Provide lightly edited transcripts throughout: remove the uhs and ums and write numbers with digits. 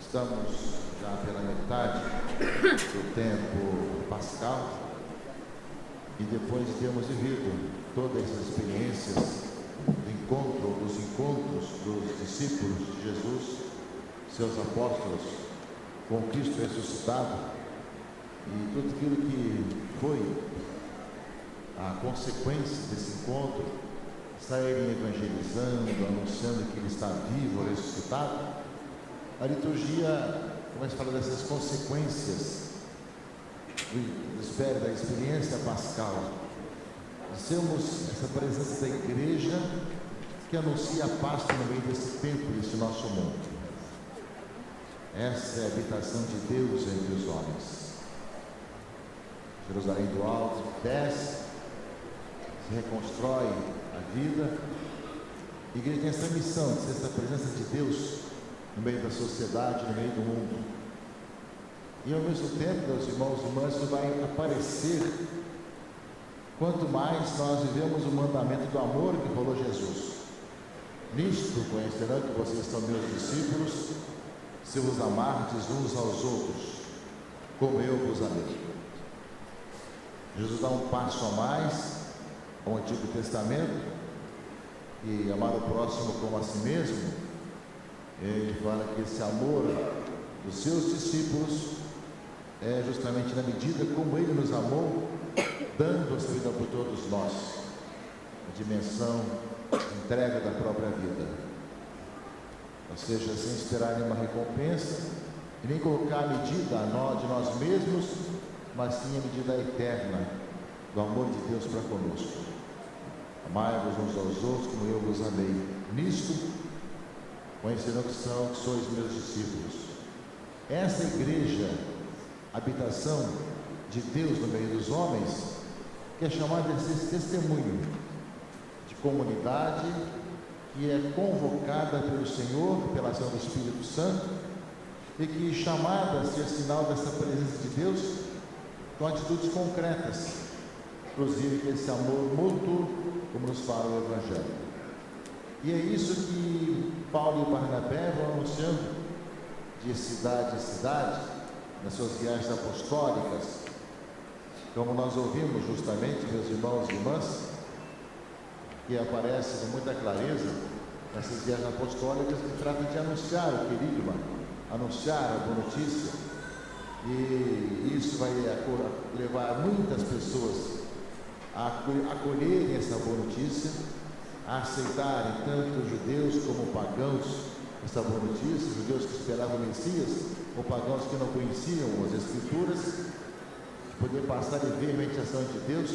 Estamos já pela metade do tempo pascal e depois de termos vivido todas as experiências dos encontros dos discípulos de Jesus, seus apóstolos, com Cristo ressuscitado e tudo aquilo que foi a consequência desse encontro, saírem evangelizando, anunciando que Ele está vivo, ressuscitado. A liturgia começa a falar dessas consequências da experiência pascal. De sermos essa presença da igreja que anuncia a Páscoa no meio desse tempo, desse nosso mundo. Essa é a habitação de Deus entre os homens. Jerusalém do alto desce, se reconstrói a vida. A igreja tem essa missão de ser essa presença de Deus no meio da sociedade, no meio do mundo. E ao mesmo tempo, meus irmãos e irmãs, isso vai aparecer quanto mais nós vivemos o mandamento do amor que falou Jesus. Nisto conhecerão que vocês são meus discípulos, se vos amardes uns aos outros, como eu vos amei. Jesus dá um passo a mais ao Antigo Testamento, e amar o próximo como a si mesmo. Ele fala que esse amor dos seus discípulos é justamente na medida como Ele nos amou, dando a sua vida por todos nós, a dimensão de entrega da própria vida, ou seja, sem esperar nenhuma recompensa e nem colocar a medida de nós mesmos, mas sim a medida eterna do amor de Deus para conosco. Amai-vos uns aos outros como eu vos amei. Nisto conhecerão que sois meus discípulos. Essa igreja, habitação de Deus no meio dos homens, que é chamada de ser testemunho de comunidade, que é convocada pelo Senhor, pela ação do Espírito Santo, e que é chamada a ser sinal dessa presença de Deus com atitudes concretas, inclusive com esse amor mútuo, como nos fala o Evangelho. E é isso que Paulo e Barnabé vão anunciando de cidade em cidade, nas suas viagens apostólicas, como nós ouvimos justamente, meus irmãos e irmãs, que aparece com muita clareza nessas viagens apostólicas que tratam de anunciar o querigma, anunciar a boa notícia, e isso vai levar muitas pessoas a acolherem essa boa notícia, a aceitarem tanto judeus como pagãos essa boa notícia, judeus que esperavam o Messias, ou pagãos que não conheciam as Escrituras, de poder passar e ver a mediação de Deus,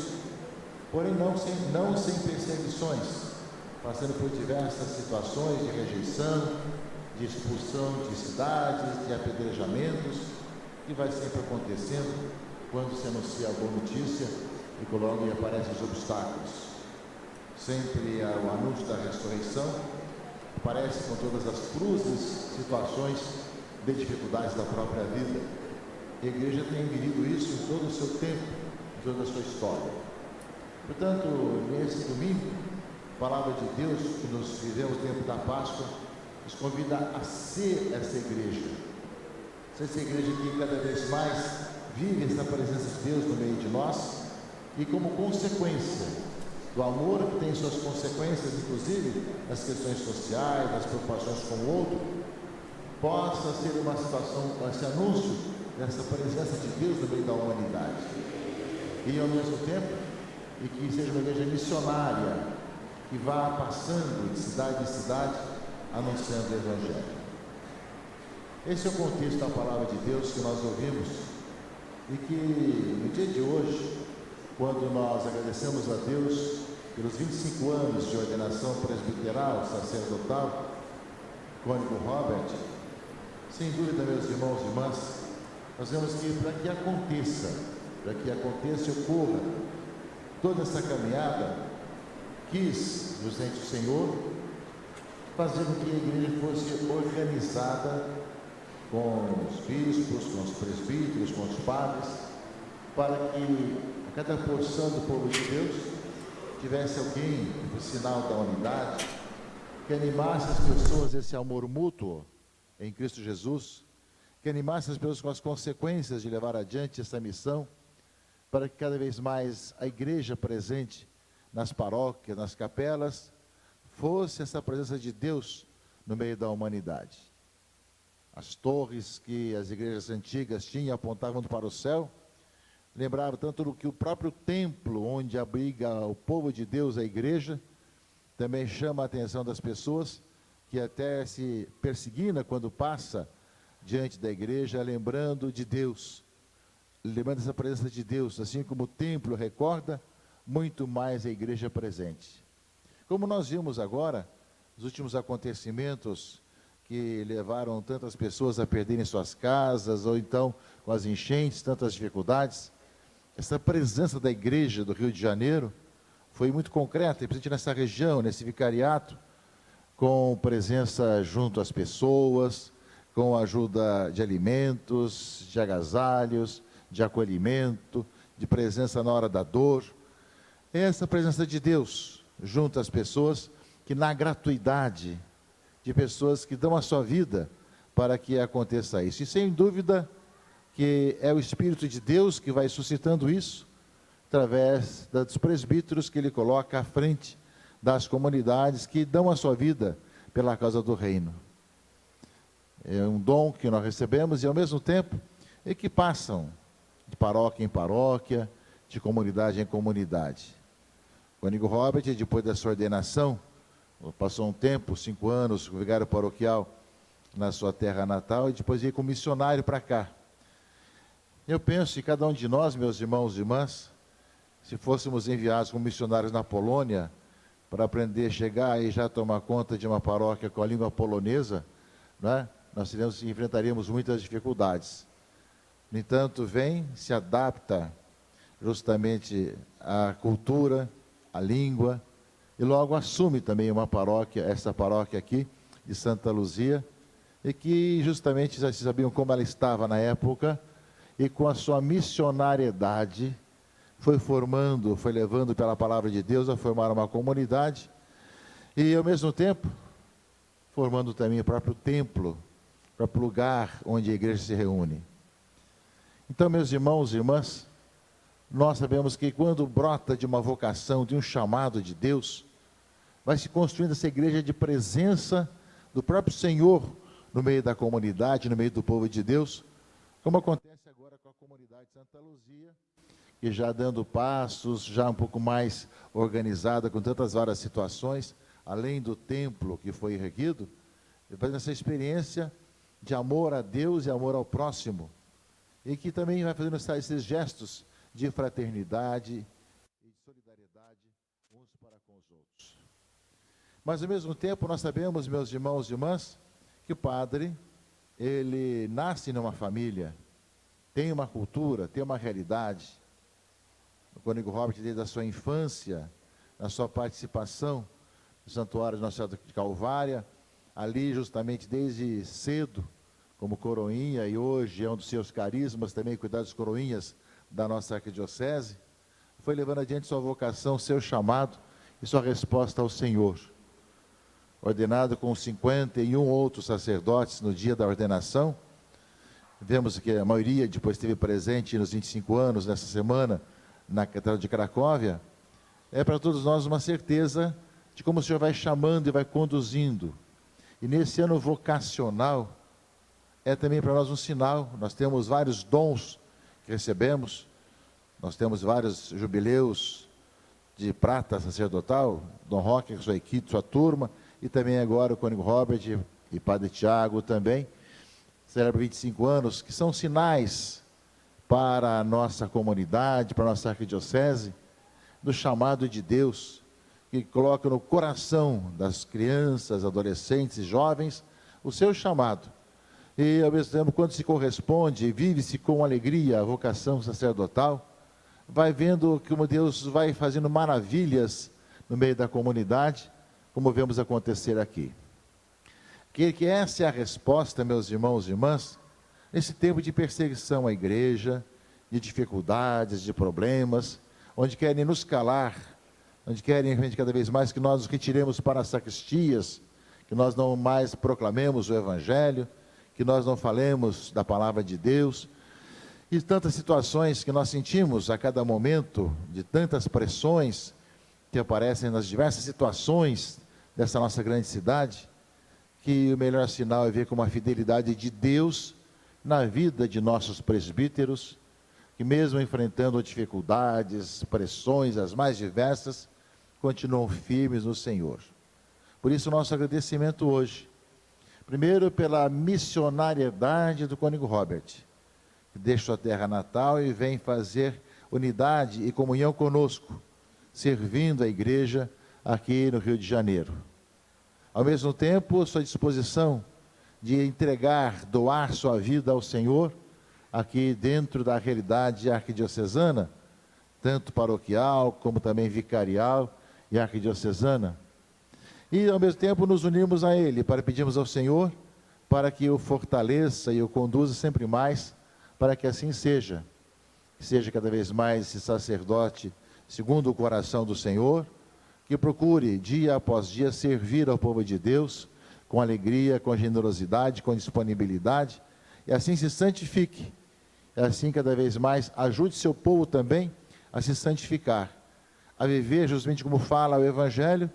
porém não sem perseguições, passando por diversas situações de rejeição, de expulsão de cidades, de apedrejamentos, que vai sempre acontecendo quando se anuncia a boa notícia e logo aparecem os obstáculos. Sempre o anúncio da ressurreição aparece com todas as cruzes, situações de dificuldades da própria vida. A igreja tem vivido isso em todo o seu tempo, em toda a sua história. Portanto, nesse domingo, a palavra de Deus que nos vivemos no tempo da Páscoa nos convida a ser essa igreja. Ser essa igreja que cada vez mais vive essa presença de Deus no meio de nós e como consequência do amor que tem suas consequências, inclusive nas questões sociais, nas preocupações com o outro, possa ser uma situação, esse anúncio dessa presença de Deus no meio da humanidade. E ao mesmo tempo, e que seja uma igreja missionária, que vá passando de cidade em cidade, anunciando o Evangelho. Esse é o contexto da palavra de Deus que nós ouvimos, e que no dia de hoje, quando nós agradecemos a Deus pelos 25 anos de ordenação presbiteral, sacerdotal, cônego Robert, sem dúvida, meus irmãos e irmãs, nós vemos que para que aconteça e ocorra toda essa caminhada, quis, justamente o Senhor, fazer com que a igreja fosse organizada com os bispos, com os presbíteros, com os padres, para que a cada porção do povo de Deus tivesse alguém, o sinal da unidade, que animasse as pessoas esse amor mútuo em Cristo Jesus, que animasse as pessoas com as consequências de levar adiante essa missão, para que cada vez mais a igreja presente nas paróquias, nas capelas, fosse essa presença de Deus no meio da humanidade. As torres que as igrejas antigas tinham apontavam para o céu, lembravam tanto do que o próprio templo, onde abriga o povo de Deus, a igreja, também chama a atenção das pessoas, que até se persigna quando passa diante da igreja, lembrando de Deus, lembrando essa presença de Deus, assim como o templo recorda, muito mais a igreja presente. Como nós vimos agora, os últimos acontecimentos que levaram tantas pessoas a perderem suas casas, ou então com as enchentes, tantas dificuldades, essa presença da igreja do Rio de Janeiro foi muito concreta, e presente nessa região, nesse vicariato, com presença junto às pessoas, com ajuda de alimentos, de agasalhos, de acolhimento, de presença na hora da dor. Essa presença de Deus junto às pessoas, que na gratuidade, de pessoas que dão a sua vida para que aconteça isso. E sem dúvida que é o Espírito de Deus que vai suscitando isso, através dos presbíteros que ele coloca à frente das comunidades que dão a sua vida pela causa do reino. É um dom que nós recebemos e, ao mesmo tempo, é que passam de paróquia em paróquia, de comunidade em comunidade. O amigo Robert, depois da sua ordenação, passou um tempo, 5 anos, como vigário paroquial na sua terra natal, e depois veio como missionário para cá. Eu penso que cada um de nós, meus irmãos e irmãs, se fôssemos enviados como missionários na Polônia, para aprender a chegar e já tomar conta de uma paróquia com a língua polonesa, né, nós enfrentaríamos muitas dificuldades. No entanto, vem, se adapta justamente à cultura, à língua, e logo assume também uma paróquia, essa paróquia aqui, de Santa Luzia, e que justamente já sabiam como ela estava na época, e com a sua missionariedade, foi formando, foi levando pela palavra de Deus a formar uma comunidade, e ao mesmo tempo, formando também o próprio templo, o próprio lugar onde a igreja se reúne. Então, meus irmãos e irmãs, nós sabemos que quando brota de uma vocação, de um chamado de Deus, vai se construindo essa igreja de presença do próprio Senhor no meio da comunidade, no meio do povo de Deus, como acontece agora com a comunidade de Santa Luzia, que já dando passos, já um pouco mais organizada, com tantas várias situações, além do templo que foi erguido, fazendo essa experiência de amor a Deus e amor ao próximo, e que também vai fazendo esses gestos de fraternidade e de solidariedade uns para com os outros. Mas, ao mesmo tempo, nós sabemos, meus irmãos e irmãs, que o padre, ele nasce numa família, tem uma cultura, tem uma realidade. O cônego Robert, desde a sua infância, na sua participação no Santuário de Nossa Senhora de Calvária, ali justamente desde cedo, como coroinha, e hoje é um dos seus carismas também, cuidar dos coroinhas da nossa arquidiocese, foi levando adiante sua vocação, seu chamado e sua resposta ao Senhor. Ordenado com 51 outros sacerdotes no dia da ordenação, vemos que a maioria depois esteve presente nos 25 anos, nessa semana, na Catedral de Cracóvia. É para todos nós uma certeza de como o Senhor vai chamando e vai conduzindo. E nesse ano vocacional, é também para nós um sinal. Nós temos vários dons que recebemos, nós temos vários jubileus de prata sacerdotal, Dom Roque, sua equipe, sua turma, e também agora o cônego Robert e Padre Tiago também, celebra 25 anos, que são sinais para a nossa comunidade, para a nossa arquidiocese, do chamado de Deus, que coloca no coração das crianças, adolescentes e jovens, o seu chamado. E, ao mesmo tempo, quando se corresponde e vive-se com alegria a vocação sacerdotal, vai vendo como Deus vai fazendo maravilhas no meio da comunidade, como vemos acontecer aqui. Que essa é a resposta, meus irmãos e irmãs, nesse tempo de perseguição à igreja, de dificuldades, de problemas, onde querem nos calar, onde querem cada vez mais que nós nos retiremos para as sacristias, que nós não mais proclamemos o Evangelho, que nós não falemos da palavra de Deus, e tantas situações que nós sentimos a cada momento, de tantas pressões que aparecem nas diversas situações dessa nossa grande cidade, que o melhor sinal é ver como a fidelidade de Deus na vida de nossos presbíteros, que mesmo enfrentando dificuldades, pressões, as mais diversas, continuam firmes no Senhor. Por isso, nosso agradecimento hoje, primeiro pela missionariedade do cônego Robert, que deixa sua terra natal e vem fazer unidade e comunhão conosco, servindo a igreja aqui no Rio de Janeiro. Ao mesmo tempo, sua disposição de entregar, doar sua vida ao Senhor, aqui dentro da realidade arquidiocesana, tanto paroquial como também vicarial e arquidiocesana. E ao mesmo tempo nos unimos a Ele para pedirmos ao Senhor para que o fortaleça e o conduza sempre mais, para que assim seja. Que seja cada vez mais esse sacerdote segundo o coração do Senhor, que procure dia após dia servir ao povo de Deus com alegria, com generosidade, com disponibilidade, e assim se santifique. E assim cada vez mais ajude seu povo também a se santificar, a viver justamente como fala o Evangelho,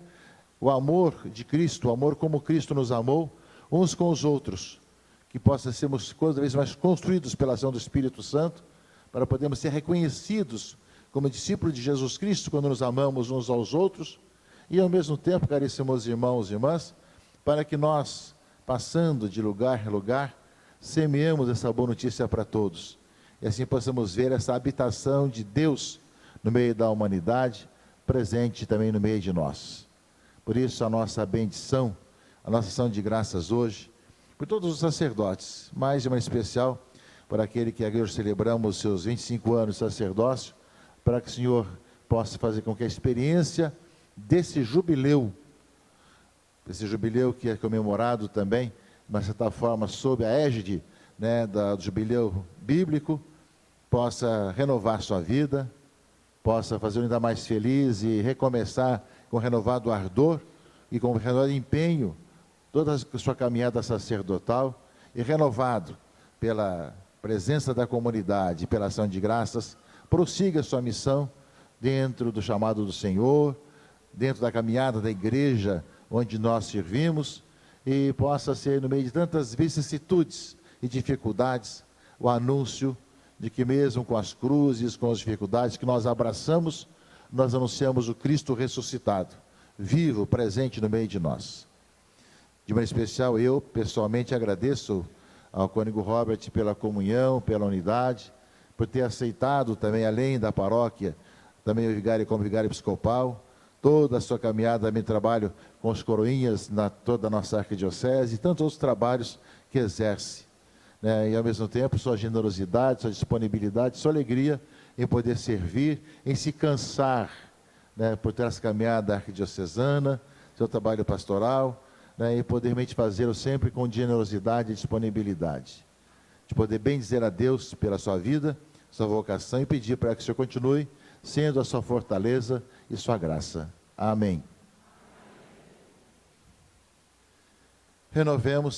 o amor de Cristo, o amor como Cristo nos amou, uns com os outros, que possa sermos cada vez mais construídos pela ação do Espírito Santo, para podermos ser reconhecidos como discípulos de Jesus Cristo, quando nos amamos uns aos outros, e ao mesmo tempo, caríssimos irmãos e irmãs, para que nós, passando de lugar em lugar, semeemos essa boa notícia para todos, e assim possamos ver essa habitação de Deus no meio da humanidade, presente também no meio de nós. Por isso, a nossa bendição, a nossa ação de graças hoje, por todos os sacerdotes, mais de uma especial, por aquele que hoje celebramos os seus 25 anos de sacerdócio, para que o Senhor possa fazer com que a experiência desse jubileu que é comemorado também, de uma certa forma, sob a égide, do jubileu bíblico, possa renovar sua vida, possa fazer ainda mais feliz e recomeçar com renovado ardor e com renovado empenho toda a sua caminhada sacerdotal, e renovado pela presença da comunidade, pela ação de graças, prossiga sua missão dentro do chamado do Senhor, dentro da caminhada da igreja onde nós servimos, e possa ser, no meio de tantas vicissitudes e dificuldades, o anúncio de que mesmo com as cruzes, com as dificuldades que nós abraçamos, nós anunciamos o Cristo ressuscitado, vivo, presente no meio de nós. De maneira especial, eu pessoalmente agradeço ao cônego Robert pela comunhão, pela unidade, por ter aceitado também, além da paróquia, também o vigário como vigário episcopal, toda a sua caminhada, também trabalho com os coroinhas, toda a nossa arquidiocese, e tantos outros trabalhos que exerce. E ao mesmo tempo, sua generosidade, sua disponibilidade, sua alegria em poder servir, em se cansar, por ter essa caminhada arquidiocesana, seu trabalho pastoral, e poder realmente fazê-lo sempre com generosidade e disponibilidade. De poder bem dizer a Deus pela sua vida, sua vocação, e pedir para que o Senhor continue sendo a sua fortaleza e sua graça. Amém. Renovemos